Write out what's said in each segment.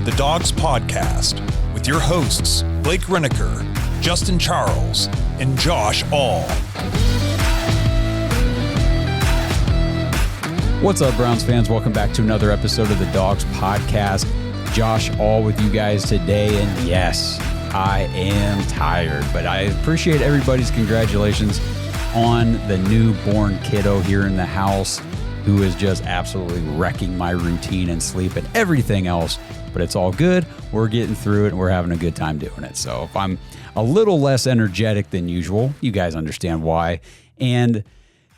to the Dawgs Podcast with your hosts, Blake Reneker, Justin Charles, and Josh All. What's up, Browns fans? Welcome back to another episode of the Dawgs Podcast. Josh All with you guys today, and yes, I am tired, but I appreciate everybody's congratulations on the newborn kiddo here in the house who is just absolutely wrecking my routine and sleep and everything else, but it's all good. We're getting through it, and we're having a good time doing it. So if I'm a little less energetic than usual, you guys understand why. And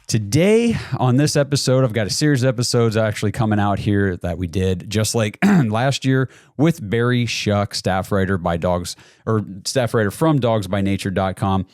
today on this episode, I've got a series of episodes actually coming out here that we did just like last year with Barry Shuck, staff writer by Dawgs, or staff writer from DawgsByNature.com.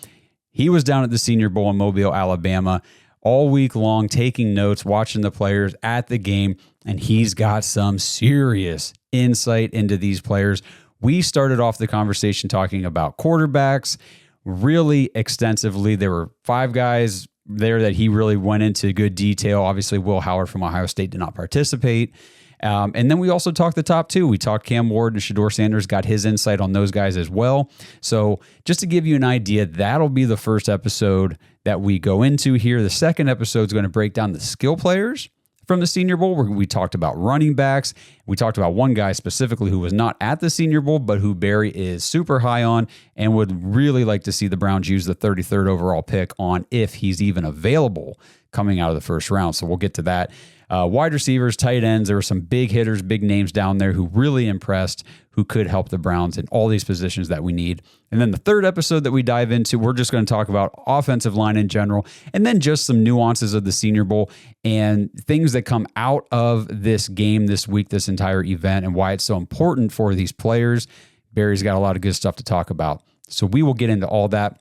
He was down at the Senior Bowl in Mobile, Alabama, all week long, taking notes, watching the players at the game, and he's got some serious insight into these players. We started off the conversation talking about quarterbacks really extensively. There were 5 guys there that he really went into good detail. Obviously, Will Howard from Ohio State did not participate. And then we also talked the top 2. We talked Cam Ward and Shedeur Sanders, got his insight on those guys as well. So just to give you an idea, that'll be the first episode that we go into here. The second episode is going to break down the skill players from the Senior Bowl, where we talked about running backs. We talked about one guy specifically who was not at the Senior Bowl, but who Barry is super high on and would really like to see the Browns use the 33rd overall pick on if he's even available coming out of the first round. So we'll get to that. Wide receivers, tight ends, there were some big hitters, big names down there who really impressed, who could help the Browns in all these positions that we need. And then the third episode that we dive into, we're just going to talk about offensive line in general, and then just some nuances of the Senior Bowl and things that come out of this game this week, this entire event, and why it's so important for these players. Barry's got a lot of good stuff to talk about. So we will get into all that.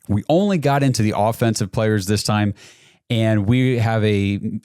We only got into the offensive players this time, and we have a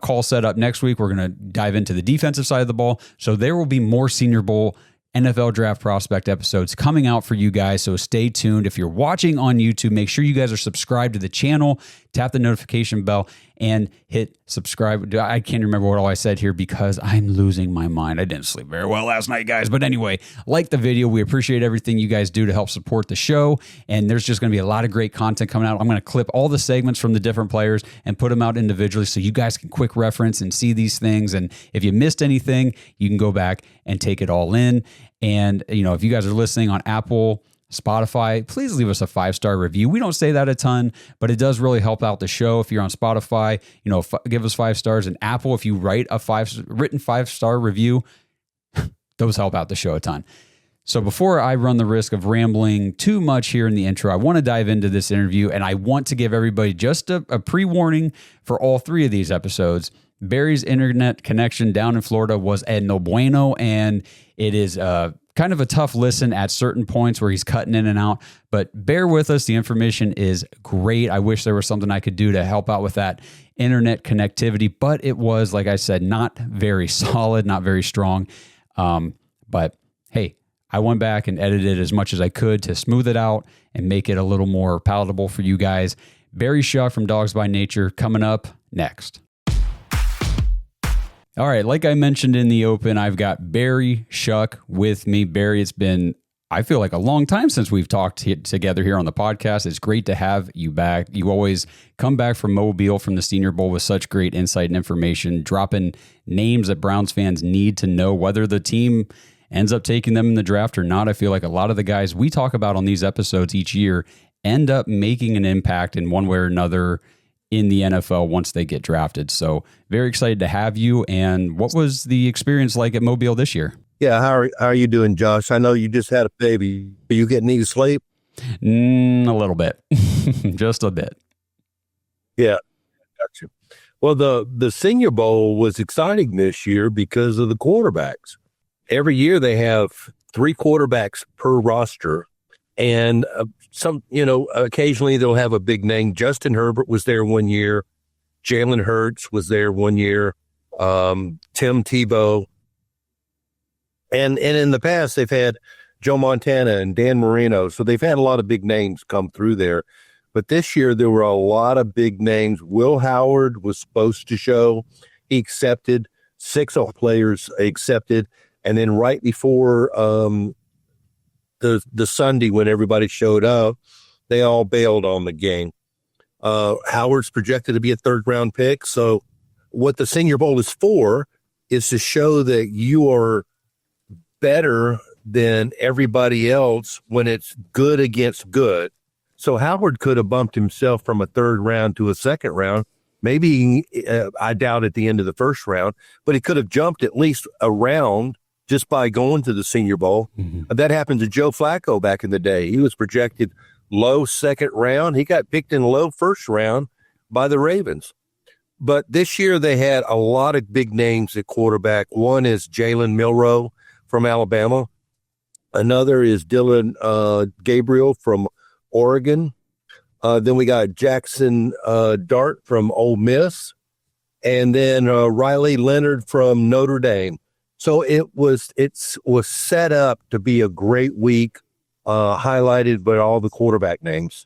call set up next week. We're going to dive into the defensive side of the ball. So there will be more Senior Bowl NFL Draft Prospect episodes coming out for you guys. So stay tuned. If you're watching on YouTube, make sure you guys are subscribed to the channel, tap the notification bell, and hit subscribe. I can't remember what all I said here because I'm losing my mind. I didn't sleep very well last night, guys. But anyway, like the video. We appreciate everything you guys do to help support the show. And there's just going to be a lot of great content coming out. I'm going to clip all the segments from the different players and put them out individually so you guys can quick reference and see these things. And if you missed anything, you can go back and take it all in. And, you know, if you guys are listening on Apple, Spotify, please leave us a 5-star review. We don't say that a ton, but it does really help out the show. If you're on Spotify, you know, give us 5 stars. And Apple, if you write a written 5-star review, those help out the show a ton. So before I run the risk of rambling too much here in the intro, I want to dive into this interview, and I want to give everybody just a pre-warning for all 3 of these episodes. Barry's internet connection down in Florida was no bueno, and it is kind of a tough listen at certain points where he's cutting in and out, but bear with us. The information is great. I wish there was something I could do to help out with that internet connectivity, but it was, like I said, not very solid, not very strong. But hey, I went back and edited as much as I could to smooth it out and make it a little more palatable for you guys. Barry Shuck from Dawgs by Nature coming up next. All right, like I mentioned in the open, I've got Barry Shuck with me. Barry, it's been, I feel like, a long time since we've talked together here on the podcast. It's great to have you back. You always come back from Mobile, from the Senior Bowl, with such great insight and information, dropping names that Browns fans need to know, whether the team ends up taking them in the draft or not. I feel like a lot of the guys we talk about on these episodes each year end up making an impact in one way or another in the NFL once they get drafted. So very excited to have you. And what was the experience like at Mobile this year? Yeah, how are you doing, Josh? I know you just had a baby. Are you getting any sleep? A little bit. Just a bit. Yeah, gotcha. Well, the Senior Bowl was exciting this year because of the quarterbacks. Every year they have 3 quarterbacks per roster. And occasionally they'll have a big name. Justin Herbert was there one year. Jalen Hurts was there one year. Tim Tebow. And in the past, they've had Joe Montana and Dan Marino. So they've had a lot of big names come through there. But this year, there were a lot of big names. Will Howard was supposed to show. He accepted. 6 players accepted. And then right before the Sunday when everybody showed up, they all bailed on the game. Howard's projected to be a third-round pick. So what the Senior Bowl is for is to show that you are better than everybody else when it's good against good. So Howard could have bumped himself from a third round to a second round. Maybe, I doubt at the end of the first round, but he could have jumped at least a round just by going to the Senior Bowl. Mm-hmm. That happened to Joe Flacco back in the day. He was projected low second round. He got picked in low first round by the Ravens. But this year they had a lot of big names at quarterback. One is Jalen Milroe from Alabama. Another is Dillon Gabriel from Oregon. Then we got Jaxson Dart from Ole Miss. And then Riley Leonard from Notre Dame. So it was set up to be a great week, highlighted by all the quarterback names.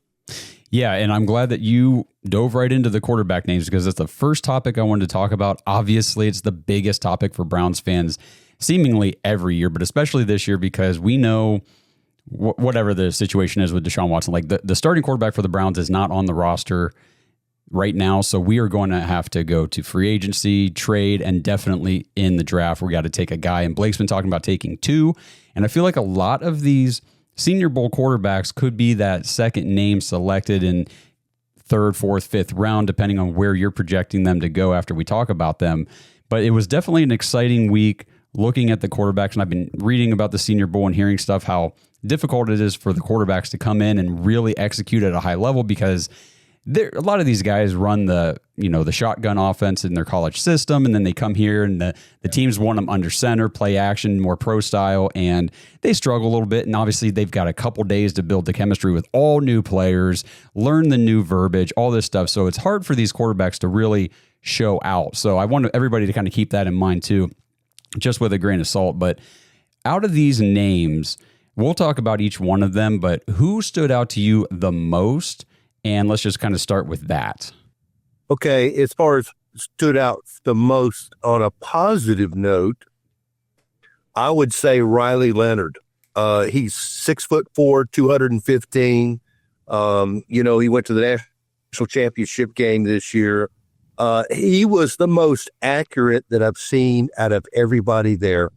Yeah, and I'm glad that you dove right into the quarterback names because it's the first topic I wanted to talk about. Obviously, it's the biggest topic for Browns fans seemingly every year, but especially this year because we know whatever the situation is with Deshaun Watson, like the starting quarterback for the Browns is not on the roster right now. So we are going to have to go to free agency, trade, and definitely in the draft. We got to take a guy. And Blake's been talking about taking two. And I feel like a lot of these Senior Bowl quarterbacks could be that second name selected in third, fourth, fifth round, depending on where you're projecting them to go after we talk about them. But it was definitely an exciting week looking at the quarterbacks. And I've been reading about the Senior Bowl and hearing stuff, how difficult it is for the quarterbacks to come in and really execute at a high level because a lot of these guys run the shotgun offense in their college system, and then they come here and the teams want them under center, play action, more pro style, and they struggle a little bit. And obviously they've got a couple days to build the chemistry with all new players, learn the new verbiage, all this stuff. So it's hard for these quarterbacks to really show out. So I want everybody to kind of keep that in mind too, just with a grain of salt. But out of these names, we'll talk about each one of them, but who stood out to you the most? And let's just kind of start with that. Okay, as far as stood out the most on a positive note, I would say Riley Leonard. He's 6'4", 215. He went to the national championship game this year. He was the most accurate that I've seen out of everybody there.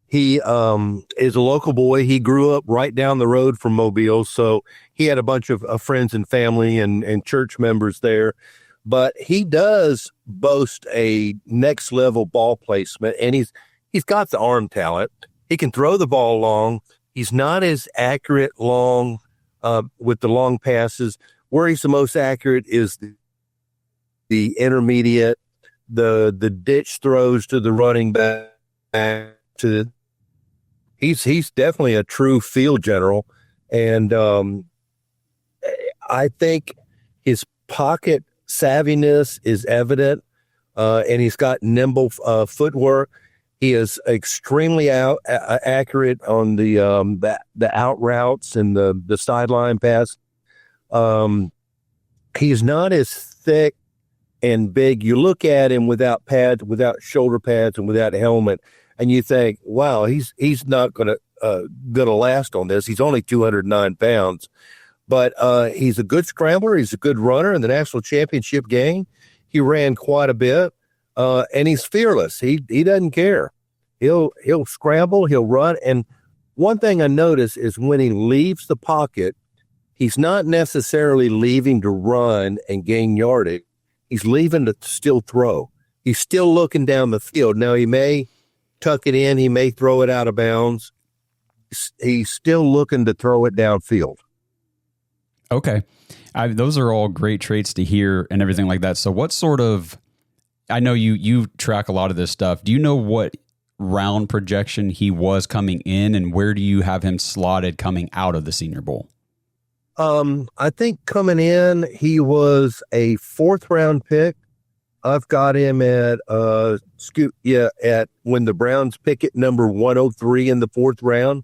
He is a local boy. He grew up right down the road from Mobile, so he had a bunch of friends and family and church members there. But he does boast a next-level ball placement, and he's got the arm talent. He can throw the ball long. He's not as accurate long with the long passes. Where he's the most accurate is the intermediate, the ditch throws to the running back. He's definitely a true field general, and I think his pocket savviness is evident, and he's got nimble footwork. He is extremely accurate on the out routes and the sideline pass. He's not as thick and big. You look at him without pads, without shoulder pads, and without a helmet, and you think, wow, he's not gonna last on this. He's only 209 pounds, but he's a good scrambler. He's a good runner. In the national championship game, he ran quite a bit, and he's fearless. He doesn't care. He'll scramble. He'll run. And one thing I notice is when he leaves the pocket, he's not necessarily leaving to run and gain yardage. He's leaving to still throw. He's still looking down the field. Now, he may tuck it in. He may throw it out of bounds. He's still looking to throw it downfield. Okay. Those are all great traits to hear and everything like that. So what sort of, I know you track a lot of this stuff. Do you know what round projection he was coming in, and where do you have him slotted coming out of the Senior Bowl? I think coming in, he was a fourth round pick. I've got him at when the Browns pick at number 103 in the fourth round.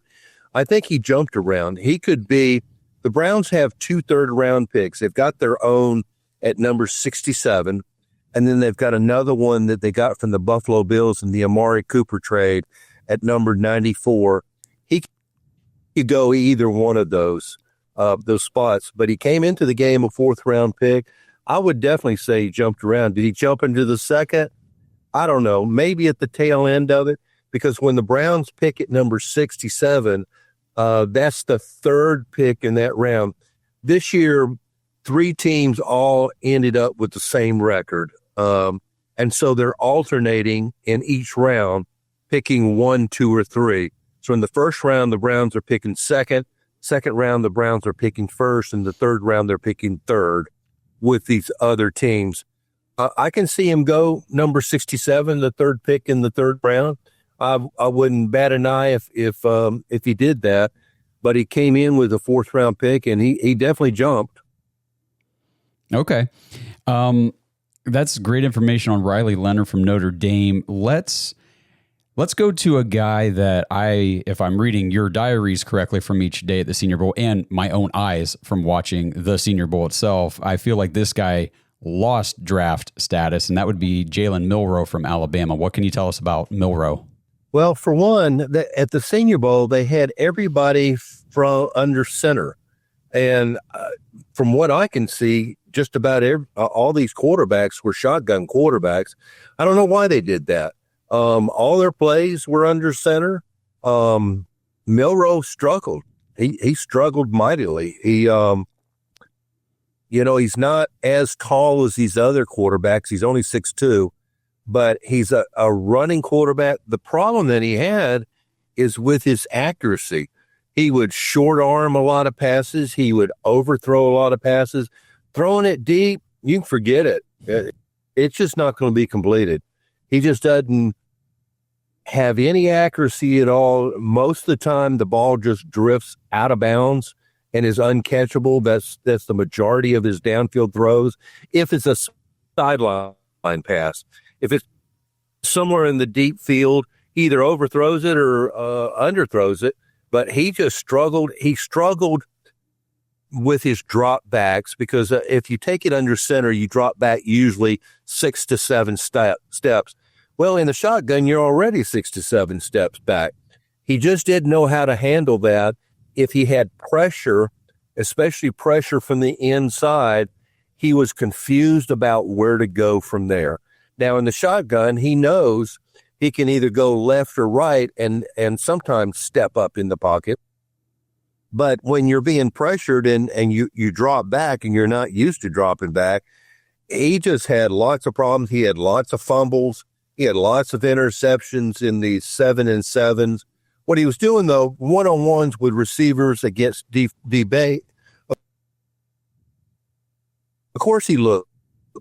I think he jumped around. He could be, the Browns have 2 third round picks. They've got their own at number 67. And then they've got another one that they got from the Buffalo Bills in the Amari Cooper trade at number 94. He could go either one of those spots, but he came into the game a 4th-round pick. I would definitely say he jumped around. Did he jump into the 2nd? I don't know. Maybe at the tail end of it, because when the Browns pick at number 67, that's the 3rd pick in that round. This year, 3 teams all ended up with the same record. And so they're alternating in each round, picking 1, 2, or 3. So in the first round, the Browns are picking 2nd. Second round, the Browns are picking 1st. And the 3rd round, they're picking 3rd with these other teams. I can see him go number 67, the 3rd pick in the 3rd round. I wouldn't bat an eye if he did that, but he came in with a 4th round pick, and he definitely jumped. Okay. That's great information on Riley Leonard from Notre Dame. Let's go to a guy that if I'm reading your diaries correctly from each day at the Senior Bowl and my own eyes from watching the Senior Bowl itself, I feel like this guy lost draft status, and that would be Jalen Milroe from Alabama. What can you tell us about Milroe? Well, for one, at the Senior Bowl, they had everybody from under center. And from what I can see, just about all these quarterbacks were shotgun quarterbacks. I don't know why they did that. All their plays were under center. Milroe struggled. He struggled mightily. He's not as tall as these other quarterbacks. He's only 6'2", but he's a running quarterback. The problem that he had is with his accuracy. He would short arm a lot of passes. He would overthrow a lot of passes. Throwing it deep, you can forget it. It's just not going to be completed. He just doesn't have any accuracy at all. Most of the time, the ball just drifts out of bounds and is uncatchable. That's the majority of his downfield throws. If it's a sideline pass, if it's somewhere in the deep field, he either overthrows it or underthrows it. But he just struggled. He struggled with his drop backs because if you take it under center, you drop back usually 6 to 7 steps. Well, in the shotgun, you're already 6 to 7 steps back. He just didn't know how to handle that. If he had pressure, especially pressure from the inside, he was confused about where to go from there. Now, in the shotgun, he knows he can either go left or right and sometimes step up in the pocket. But when you're being pressured and you drop back and you're not used to dropping back, he just had lots of problems. He had lots of fumbles. He had lots of interceptions in the 7 and 7s. What he was doing, though, one-on-ones with receivers against D-Bay, of course he looked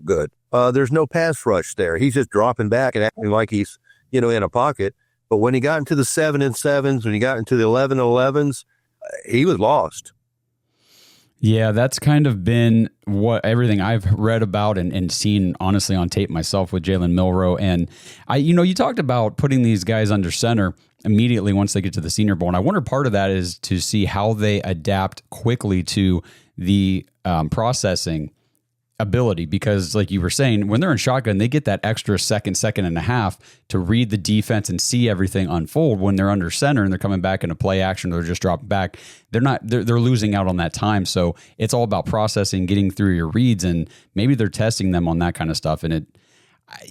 good. There's no pass rush there. He's just dropping back and acting like he's, in a pocket. But when he got into the 7 and 7s, when he got into the 11 and 11s, he was lost. Yeah, that's kind of been what everything I've read about and seen, honestly, on tape myself with Jalen Milroe. And you talked about putting these guys under center immediately once they get to the Senior Bowl. And I wonder part of that is to see how they adapt quickly to the processing ability, because like you were saying, when they're in shotgun, they get that extra second and a half to read the defense and see everything unfold. When they're under center and they're coming back into play action, or they're just dropping back, they're losing out on that time. So it's all about processing, getting through your reads, and maybe they're testing them on that kind of stuff. And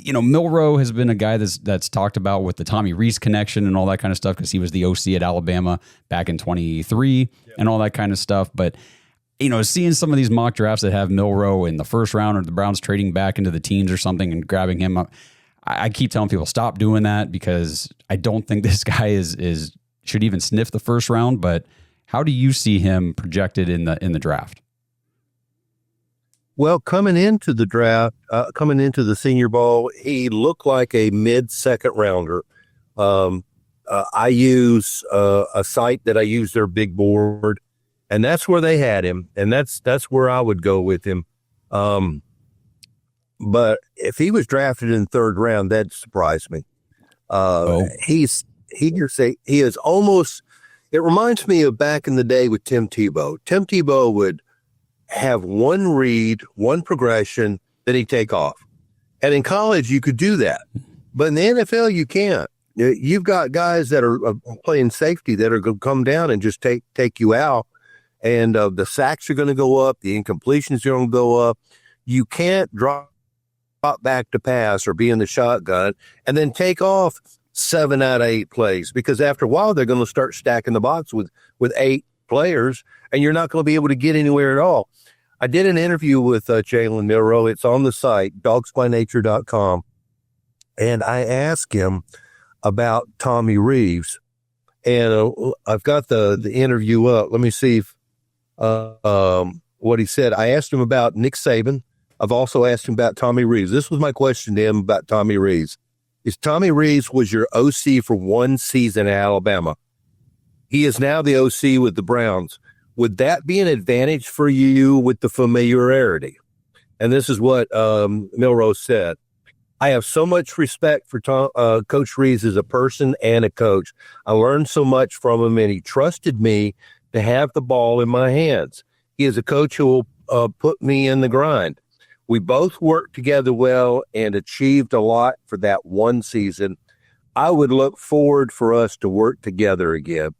Milroe has been a guy that's talked about with the Tommy Rees connection and all that kind of stuff, because he was the OC at Alabama back in 23 and all that kind of stuff. But seeing some of these mock drafts that have Milroe in the first round, or the Browns trading back into the teens or something and grabbing him up, I keep telling people stop doing that, because I don't think this guy should even sniff the first round. But how do you see him projected in the draft? Well, coming into the draft, coming into the Senior Bowl, he looked like a mid-second rounder. I use a site that I use, their big board, and that's where they had him, and that's where I would go with him. But if he was drafted in the 3rd round, that'd surprise me. He is almost. It reminds me of back in the day with Tim Tebow. Tim Tebow would have one read, one progression, then he'd take off. And in college, you could do that. But in the NFL, you can't. You've got guys that are playing safety that are going to come down and just take you out. And the sacks are going to go up. The incompletions are going to go up. You can't drop back to pass or be in the shotgun and then take off 7 out of 8 plays, because after a while, they're going to start stacking the box with 8 players, and you're not going to be able to get anywhere at all. I did an interview with Jalen Milroe. It's on the site, dogsbynature.com. And I asked him about Tommy Reeves. And I've got the interview up. Let me see if, what he said. I asked him about Nick Saban. I've also asked him about Tommy Reeves. This was my question to him about Tommy Reeves. Is Tommy Reeves was your OC for 1 season at Alabama. He is now the OC with the Browns. Would that be an advantage for you with the familiarity? And this is what Milroe said. I have so much respect for Coach Reeves as a person and a coach. I learned so much from him, and he trusted me to have the ball in my hands. He is a coach who will put me in the grind. We both worked together well and achieved a lot for that 1 season. I would look forward for us to work together again.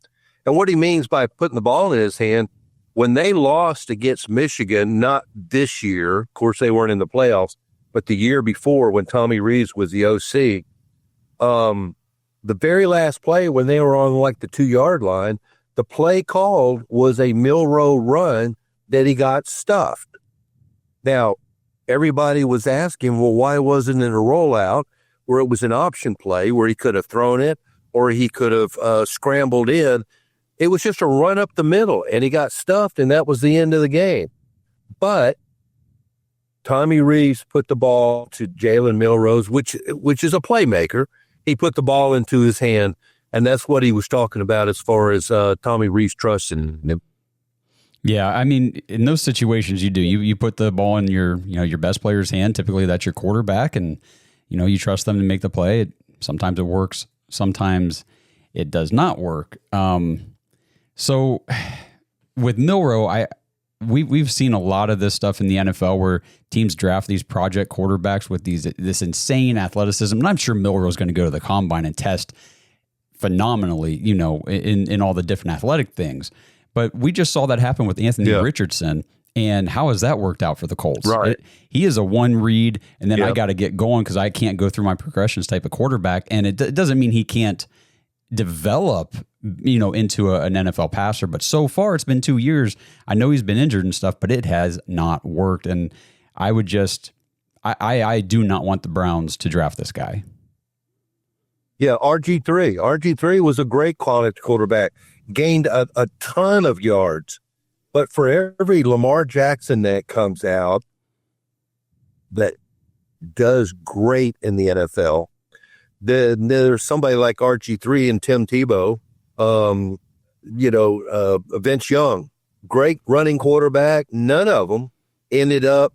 And what he means by putting the ball in his hand, when they lost against Michigan, not this year, of course they weren't in the playoffs, but the year before when Tommy Reeves was the OC, the very last play when they were on like the 2-yard line, the play called was a Milroe run that he got stuffed. Now, everybody was asking, well, why wasn't it a rollout where it was an option play where he could have thrown it or he could have scrambled in? It was just a run up the middle, and he got stuffed, and that was the end of the game. But Tommy Reeves put the ball to Jalen Milroe, which is a playmaker. He put the ball into his hand, and that's what he was talking about as far as Tommy Reeves trusting him. Yeah, I mean, in those situations, you do. You put the ball in your best player's hand. Typically, that's your quarterback, and you trust them to make the play. Sometimes it works. Sometimes it does not work. So with Milroe, we've seen a lot of this stuff in the NFL where teams draft these project quarterbacks with this insane athleticism. And I'm sure Milroe is going to go to the combine and test phenomenally, in all the different athletic things. But we just saw that happen with Anthony Richardson. And how has that worked out for the Colts? Right. He is a one read, and then I got to get going because I can't go through my progressions type of quarterback. And it doesn't mean he can't develop, into an NFL passer. But so far, it's been 2 years. I know he's been injured and stuff, but it has not worked. And I would I do not want the Browns to draft this guy. Yeah, RG3. RG3 was a great quality quarterback, gained a ton of yards. But for every Lamar Jackson that comes out that does great in the NFL, then there's somebody like RG3 and Tim Tebow, Vince Young, great running quarterback. None of them ended up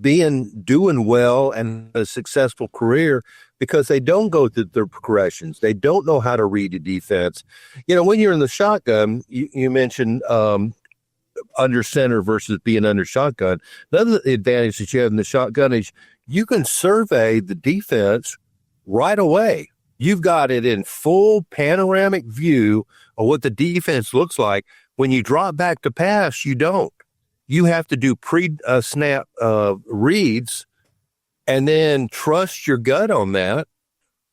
doing well and a successful career because they don't go through their progressions. They don't know how to read the defense. When you're in the shotgun, you mentioned under center versus being under shotgun. Another advantage that you have in the shotgun is you can survey the defense right away. You've got it in full panoramic view of what the defense looks like. When you drop back to pass, you don't. You have to do pre-snap reads and then trust your gut on that.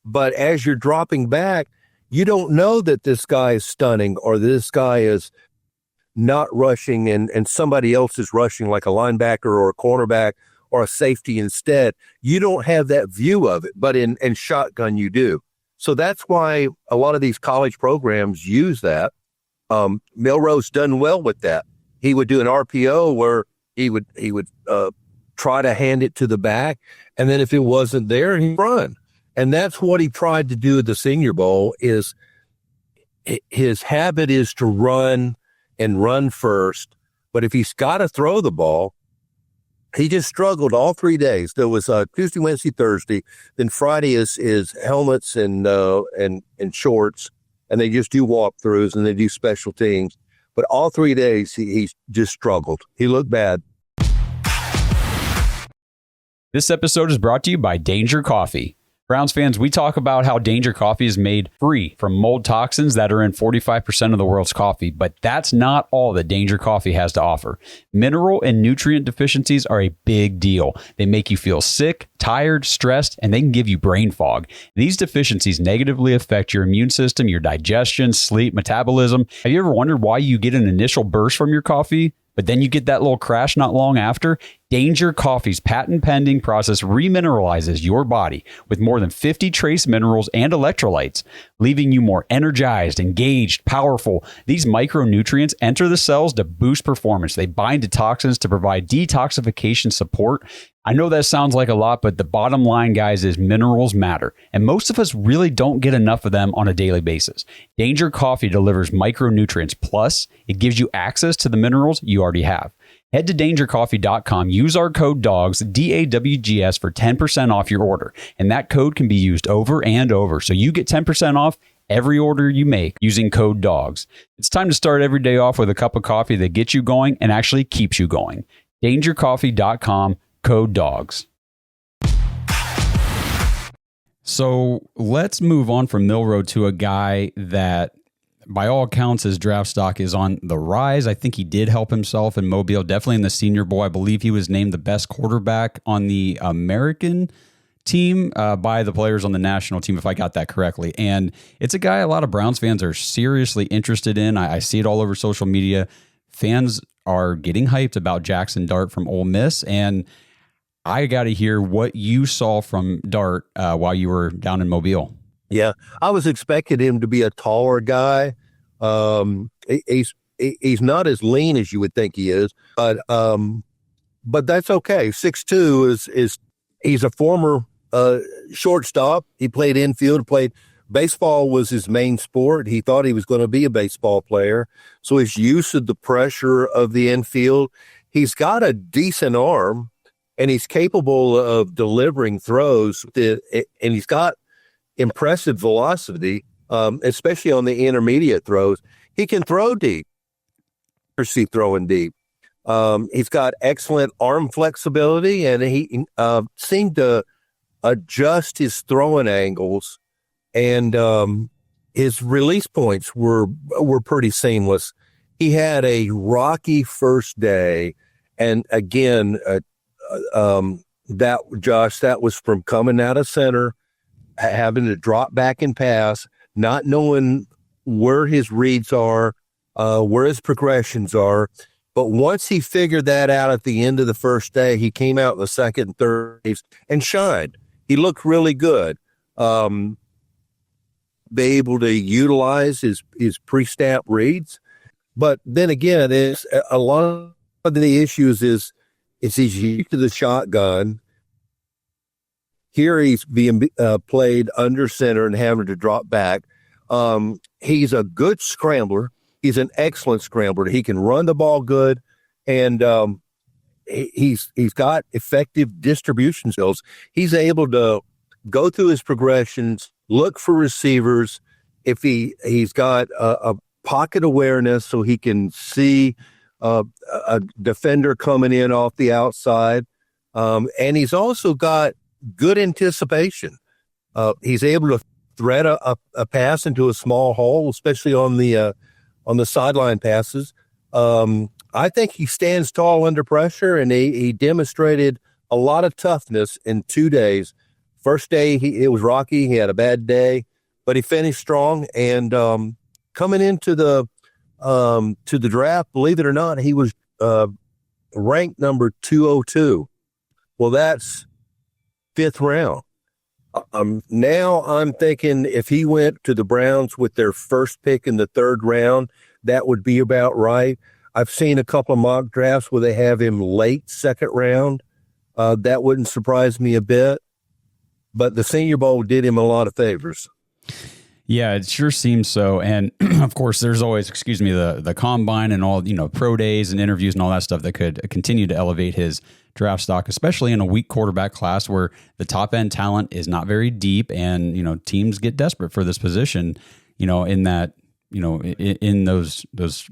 But as you're dropping back, you don't know that this guy is stunning or this guy is not rushing and somebody else is rushing like a linebacker or a cornerback or a safety instead. You don't have that view of it, but in shotgun you do. So that's why a lot of these college programs use that. Milroe's done well with that. He would do an RPO where he would try to hand it to the back, and then if it wasn't there, he'd run. And that's what he tried to do at the Senior Bowl. Is his habit is to run and run first, but if he's got to throw the ball, he just struggled all 3 days. There was Tuesday, Wednesday, Thursday. Then Friday is helmets and shorts, and they just do walkthroughs and they do special teams. But all 3 days he just struggled. He looked bad. This episode is brought to you by Danger Coffee. Browns fans, we talk about how Danger Coffee is made free from mold toxins that are in 45% of the world's coffee, but that's not all that Danger Coffee has to offer. Mineral and nutrient deficiencies are a big deal. They make you feel sick, tired, stressed, and they can give you brain fog. These deficiencies negatively affect your immune system, your digestion, sleep, metabolism. Have you ever wondered why you get an initial burst from your coffee, but then you get that little crash not long after? Danger Coffee's patent-pending process remineralizes your body with more than 50 trace minerals and electrolytes, leaving you more energized, engaged, powerful. These micronutrients enter the cells to boost performance. They bind to toxins to provide detoxification support. I know that sounds like a lot, but the bottom line, guys, is minerals matter, and most of us really don't get enough of them on a daily basis. Danger Coffee delivers micronutrients, plus it gives you access to the minerals you already have. Head to dangercoffee.com, use our code DAWGS, DAWGS, for 10% off your order. And that code can be used over and over. So you get 10% off every order you make using code DAWGS. It's time to start every day off with a cup of coffee that gets you going and actually keeps you going. Dangercoffee.com, code DAWGS. So let's move on from Milroe to a guy that, by all accounts, his draft stock is on the rise. I think he did help himself in Mobile, definitely in the Senior Bowl. I believe he was named the best quarterback on the American team by the players on the national team, if I got that correctly. And it's a guy a lot of Browns fans are seriously interested in. I see it all over social media. Fans are getting hyped about Jaxson Dart from Ole Miss, and I got to hear what you saw from Dart while you were down in Mobile. Yeah, I was expecting him to be a taller guy. He's not as lean as you would think he is, but that's okay. 6'2" is he's a former shortstop. He played infield, played baseball was his main sport. He thought he was going to be a baseball player, so he's used to the pressure of the infield. He's got a decent arm, and he's capable of delivering throws. And he's got impressive velocity, especially on the intermediate throws. He can throw deep, throwing deep. He's got excellent arm flexibility, and he seemed to adjust his throwing angles, and his release points were pretty seamless. He had a rocky first day, and again, that was from coming out of center, having to drop back and pass, not knowing where his reads are, where his progressions are. But once he figured that out at the end of the first day, he came out in the second and third and shined. He looked really good. Be able to utilize his pre-snap reads. But then again, it's a lot of the issues is he's used to the shotgun. Here he's being played under center and having to drop back. He's a good scrambler. He's an excellent scrambler. He can run the ball good, and he's got effective distribution skills. He's able to go through his progressions, look for receivers. If he's got a pocket awareness, so he can see a defender coming in off the outside, and he's also got good anticipation. He's able to thread a pass into a small hole, especially on the sideline passes. I think he stands tall under pressure, and he demonstrated a lot of toughness in 2 days. First day, it was rocky. He had a bad day, but he finished strong. And coming into the draft, believe it or not, he was ranked number 202. Well, that's 5th round. Now I'm thinking if he went to the Browns with their first pick in the 3rd round, that would be about right. I've seen a couple of mock drafts where they have him late 2nd round. That wouldn't surprise me a bit. But the Senior Bowl did him a lot of favors. Yeah, it sure seems so. And of course, there's always, the combine and all, pro days and interviews and all that stuff that could continue to elevate his draft stock, especially in a weak quarterback class where the top end talent is not very deep, and, teams get desperate for this position, in that, in those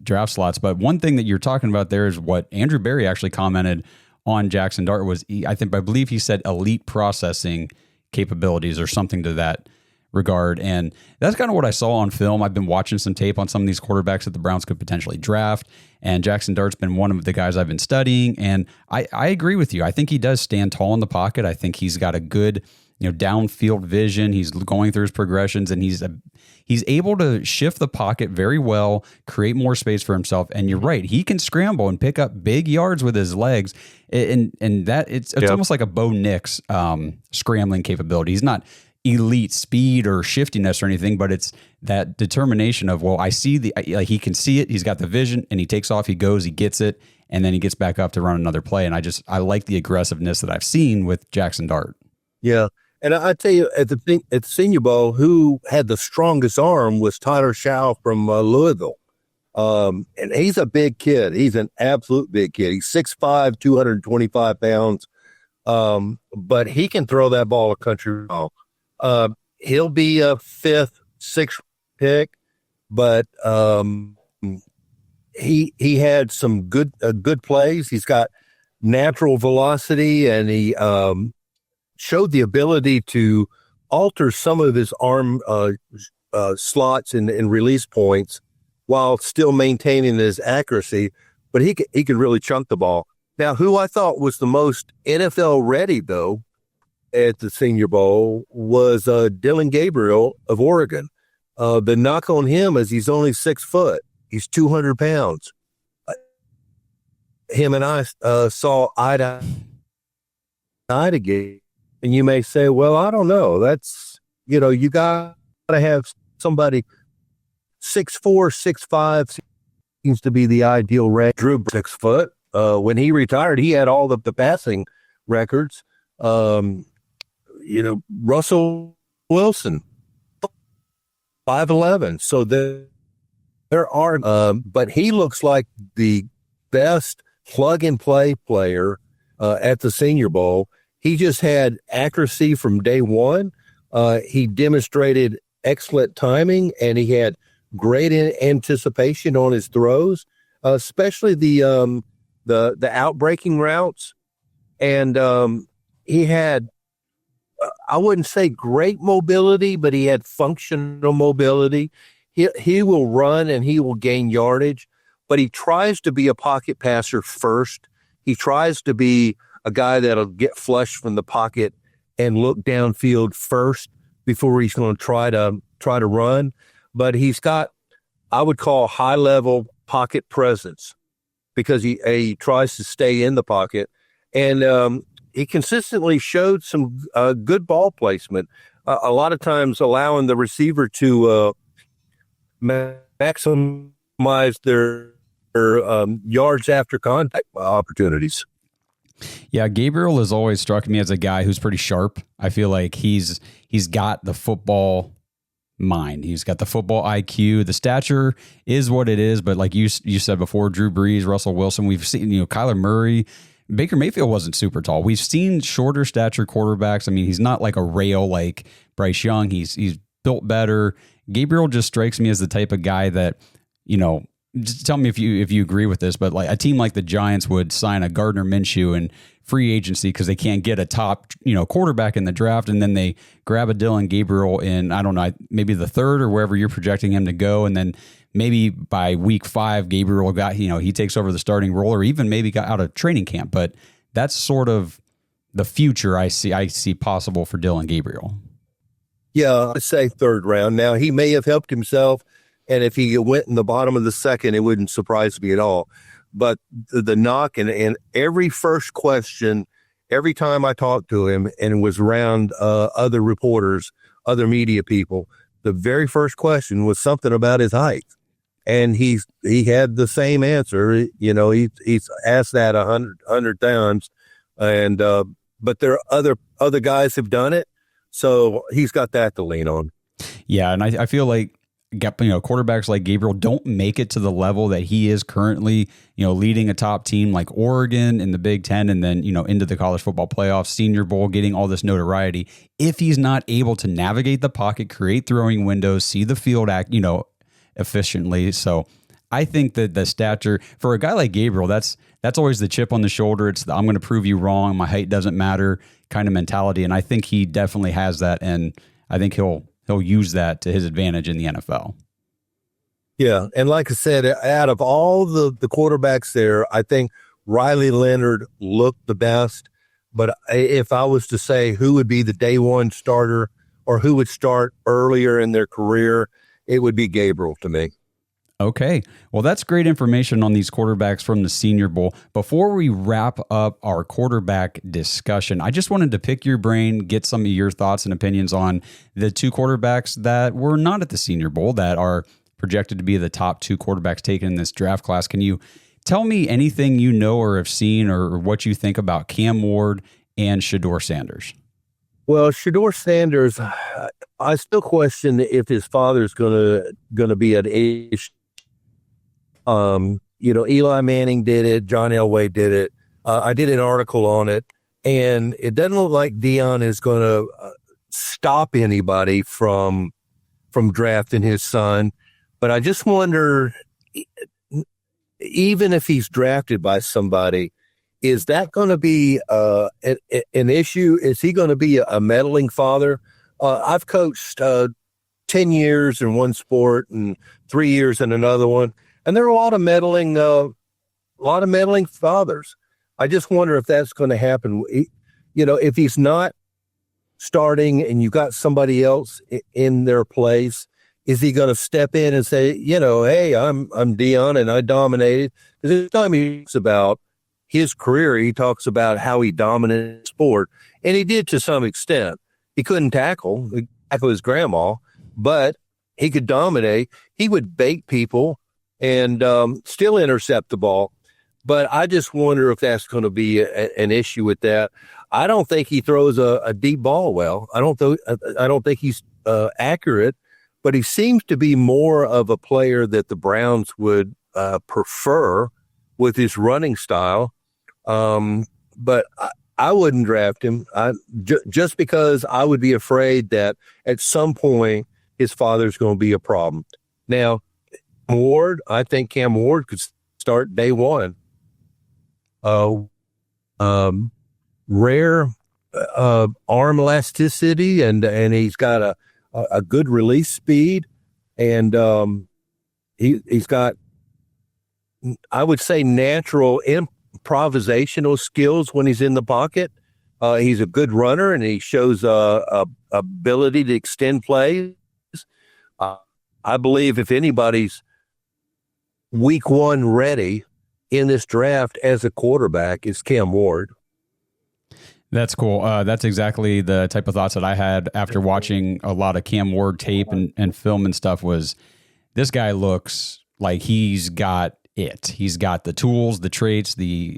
draft slots. But one thing that you're talking about there is what Andrew Barry actually commented on Jaxson Dart was, I believe he said elite processing capabilities or something to that regard. And that's kind of what I saw on film. I've been watching some tape on some of these quarterbacks that the Browns could potentially draft. And Jaxson Dart's been one of the guys I've been studying. And I agree with you. I think he does stand tall in the pocket. I think he's got a good, downfield vision. He's going through his progressions, and he's able to shift the pocket very well, create more space for himself. And you're right, he can scramble and pick up big yards with his legs, and that it's almost like a Bo Nix scrambling capability. He's not elite speed or shiftiness or anything, but it's that determination of, well, I see he can see it, he's got the vision, and he takes off, he goes, he gets it, and then he gets back up to run another play. And I like the aggressiveness that I've seen with Jaxson Dart. Yeah. And I tell you, at the Senior Bowl, who had the strongest arm was Tyler Shaw from Louisville. And he's a big kid. He's an absolute big kid. He's 6'5", 225 pounds. But he can throw that ball a country mile. He'll be a 5th, 6th pick, but he had some good plays. He's got natural velocity, and he showed the ability to alter some of his arm slots and release points while still maintaining his accuracy. But he could really chunk the ball. Now, who I thought was the most NFL ready, though, at the Senior Bowl was Dillon Gabriel of Oregon. The knock on him is he's only 6 foot. He's 200 pounds. Him and I saw eye to eye together. And you may say, well, I don't know. That's, you got to have somebody 6'4", 6'5", seems to be the ideal range. Drew 6 foot. When he retired, he had all of the passing records. Russell Wilson, 5'11". So there are, but he looks like the best plug-and-play player at the Senior Bowl. He just had accuracy from day one. He demonstrated excellent timing, and he had great anticipation on his throws, especially the outbreaking routes. And he had, I wouldn't say great mobility, but he had functional mobility. He will run and he will gain yardage, but he tries to be a pocket passer first. He tries to be a guy that'll get flush from the pocket and look downfield first before he's going to try to run. But he's got, I would call, high level pocket presence because he tries to stay in the pocket, and he consistently showed some good ball placement. A lot of times allowing the receiver to maximize their yards after contact opportunities. Yeah, Gabriel has always struck me as a guy who's pretty sharp. I feel like he's got the football mind. He's got the football IQ. The stature is what it is, but like you said before, Drew Brees, Russell Wilson, we've seen, Kyler Murray, Baker Mayfield wasn't super tall. We've seen shorter stature quarterbacks. I mean, he's not like a rail like Bryce Young. He's built better. Gabriel just strikes me as the type of guy that, just tell me if you agree with this, but like a team like the Giants would sign a Gardner Minshew in free agency because they can't get a top, quarterback in the draft, and then they grab a Dillon Gabriel in, I don't know, maybe the 3rd or wherever you're projecting him to go, and then maybe by week 5, Gabriel got, he takes over the starting role, or even maybe got out of training camp. But that's sort of the future I see possible for Dillon Gabriel. Yeah, I'd say 3rd round. Now, he may have helped himself, and if he went in the bottom of the 2nd, it wouldn't surprise me at all. But the knock and every first question, every time I talked to him and was around other reporters, other media people, the very first question was something about his height. And he had the same answer. He's asked that 100 times. And but there are other guys have done it. So he's got that to lean on. Yeah, and I feel like quarterbacks like Gabriel don't make it to the level that he is currently, leading a top team like Oregon in the Big Ten, and then, into the college football playoffs, Senior Bowl, getting all this notoriety, if he's not able to navigate the pocket, create throwing windows, see the field efficiently. So I think that the stature for a guy like Gabriel, that's that's always the chip on the shoulder. It's the, I'm going to prove you wrong. My height doesn't matter kind of mentality. And I think he definitely has that. And I think he'll use that to his advantage in the NFL. Yeah. And like I said, out of all the quarterbacks there, I think Riley Leonard looked the best. But if I was to say who would be the day one starter or who would start earlier in their career, it would be Gabriel to me. Okay. Well, that's great information on these quarterbacks from the Senior Bowl. Before we wrap up our quarterback discussion, I just wanted to pick your brain, get some of your thoughts and opinions on the two quarterbacks that were not at the Senior Bowl that are projected to be the top two quarterbacks taken in this draft class. Can you tell me anything you know or have seen or what you think about Cam Ward and Shedeur Sanders? Well, Shedeur Sanders, I still question if his father's gonna be an age. Eli Manning did it. John Elway did it. I did an article on it, and it doesn't look like Dillon is going to stop anybody from drafting his son. But I just wonder, even if he's drafted by somebody, is that going to be an issue? Is he going to be a meddling father? I've coached 10 years in one sport and 3 years in another one. And there are a lot of meddling fathers. I just wonder if that's going to happen. If he's not starting and you've got somebody else in their place, is he going to step in and say, hey, I'm Dillon and I dominated? Because every time he talks about his career, he talks about how he dominated the sport, and he did to some extent. He couldn't tackle his grandma, but he could dominate. He would bait people and still intercept the ball. But I just wonder if that's going to be an issue with that. I don't think he throws a deep ball well. I don't think he's accurate, but he seems to be more of a player that the Browns would prefer with his running style. But I wouldn't draft him just because I would be afraid that at some point his father's going to be a problem. Now, I think Cam Ward could start day one. Rare arm elasticity, and he's got a good release speed, and he's got, I would say, natural improvisational skills when he's in the pocket. He's a good runner, and he shows a ability to extend plays. I believe if anybody's week one ready in this draft as a quarterback, is Cam Ward. That's cool. That's exactly the type of thoughts that I had after watching a lot of Cam Ward tape and film and stuff. Was this guy looks like he's got it. He's got the tools, the traits,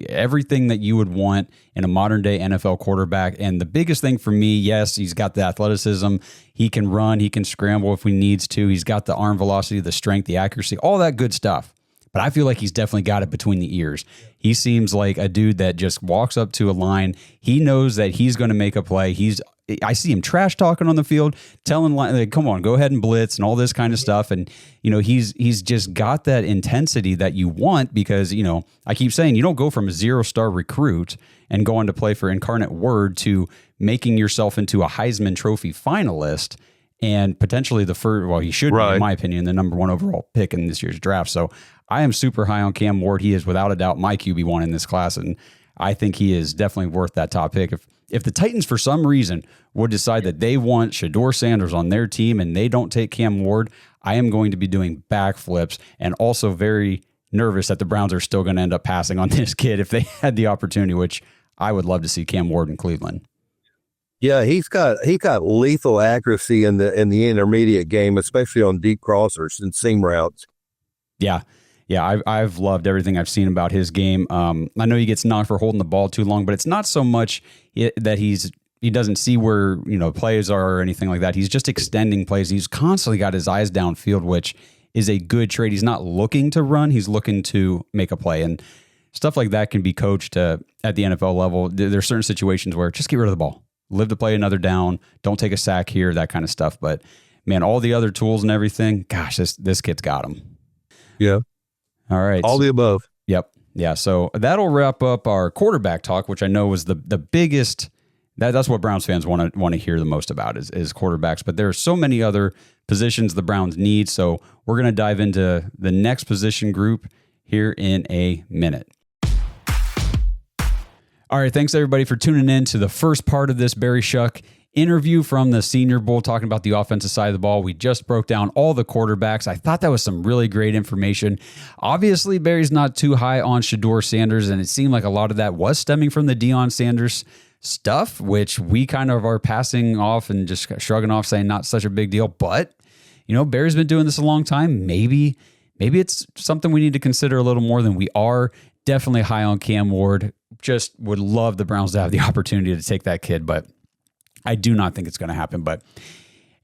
everything that you would want in a modern day NFL quarterback. And the biggest thing for me, yes, he's got the athleticism. He can run. He can scramble if he needs to. He's got the arm velocity, the strength, the accuracy, all that good stuff. But I feel like he's definitely got it between the ears. He seems like a dude that just walks up to a line. He knows that he's going to make a play. I see him trash talking on the field, telling like, come on, go ahead and blitz and all this kind of stuff. And, he's just got that intensity that you want because, I keep saying you don't go from a 0-star recruit and going to play for Incarnate Word to making yourself into a Heisman Trophy finalist and potentially the first, well, he should be, in my opinion, the number one overall pick in this year's draft. So I am super high on Cam Ward. He is without a doubt my QB1 in this class, and I think he is definitely worth that top pick. If the Titans, for some reason, would decide that they want Shedeur Sanders on their team and they don't take Cam Ward, I am going to be doing backflips and also very nervous that the Browns are still going to end up passing on this kid if they had the opportunity, which I would love to see Cam Ward in Cleveland. Yeah, he got lethal accuracy in the intermediate game, especially on deep crossers and seam routes. Yeah, I've loved everything I've seen about his game. I know he gets knocked for holding the ball too long, but it's not so much that he doesn't see where plays are or anything like that. He's just extending plays. He's constantly got his eyes downfield, which is a good trait. He's not looking to run; he's looking to make a play, and stuff like that can be coached at the NFL level. There's certain situations where just get rid of the ball, live to play another down, don't take a sack here, that kind of stuff. But man, all the other tools and everything, gosh, this kid's got him. Yeah. All right. All the above. Yep. Yeah, so that'll wrap up our quarterback talk, which I know was the biggest. That's what Browns fans want to hear the most about is quarterbacks. But there are so many other positions the Browns need. So we're going to dive into the next position group here in a minute. All right, thanks everybody for tuning in to the first part of this Barry Shuck interview from the Senior Bowl, talking about the offensive side of the ball. We just broke down all the quarterbacks. I thought that was some really great information. Obviously, Barry's not too high on Shedeur Sanders, and it seemed like a lot of that was stemming from the Deion Sanders stuff, which we kind of are passing off and just shrugging off, saying not such a big deal. But, Barry's been doing this a long time. Maybe it's something we need to consider a little more than we are. Definitely high on Cam Ward. Just would love the Browns to have the opportunity to take that kid, but I do not think it's going to happen. But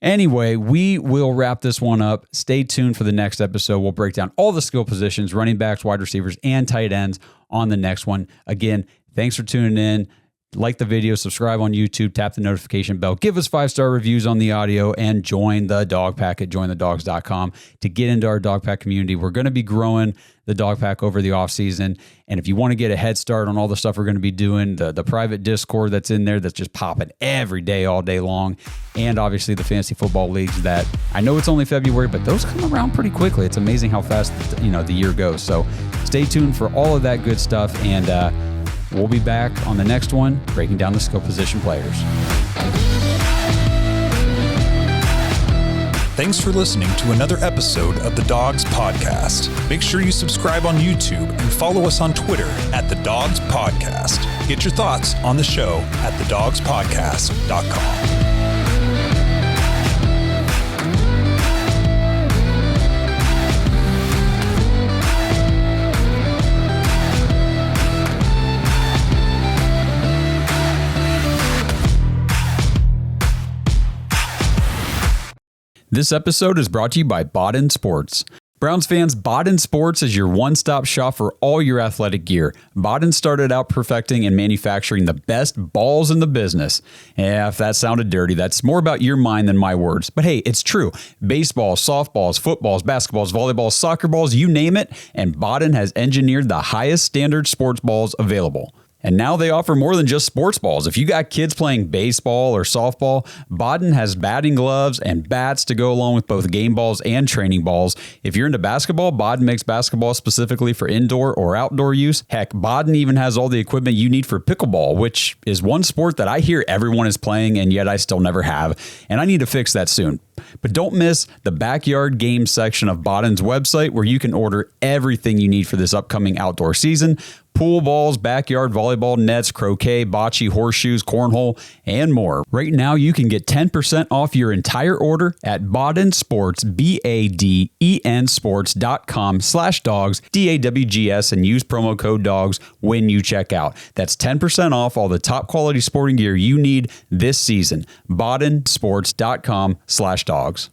anyway, we will wrap this one up. Stay tuned for the next episode. We'll break down all the skill positions, running backs, wide receivers, and tight ends on the next one. Again, thanks for tuning in. Like the video, subscribe on YouTube, tap the notification bell, give us 5-star reviews on the audio, and join the Dog Pack at jointhedawgs.com to get into our Dog Pack community. We're going to be growing the Dog Pack over the offseason. And if you want to get a head start on all the stuff we're going to be doing, the private Discord that's in there that's just popping every day, all day long, and obviously the fantasy football leagues that I know it's only February, but those come around pretty quickly. It's amazing how fast the year goes. So stay tuned for all of that good stuff, and we'll be back on the next one, breaking down the skill position players. Thanks for listening to another episode of the Dawgs Podcast. Make sure you subscribe on YouTube and follow us on Twitter at the Dawgs Podcast. Get your thoughts on the show at thedawgspodcast.com. This episode is brought to you by Bodden Sports. Browns fans, Bodden Sports is your one-stop shop for all your athletic gear. Bodden started out perfecting and manufacturing the best balls in the business. Yeah, if that sounded dirty, that's more about your mind than my words. But hey, it's true. Baseballs, softballs, footballs, basketballs, volleyballs, soccer balls, you name it, and Bodden has engineered the highest standard sports balls available. And now they offer more than just sports balls. If you got kids playing baseball or softball, Bodden has batting gloves and bats to go along with both game balls and training balls. If you're into basketball, Bodden makes basketball specifically for indoor or outdoor use. Heck, Bodden even has all the equipment you need for pickleball, which is one sport that I hear everyone is playing, and yet I still never have. And I need to fix that soon. But don't miss the backyard games section of Bodden's website, where you can order everything you need for this upcoming outdoor season. Pool balls, backyard volleyball nets, croquet, bocce, horseshoes, cornhole, and more. Right now, you can get 10% off your entire order at Bodden Sports, BADEN sports.com/dogs, DAWGS, and use promo code DOGS when you check out. That's 10% off all the top quality sporting gear you need this season. BoddenSports.com/dogs.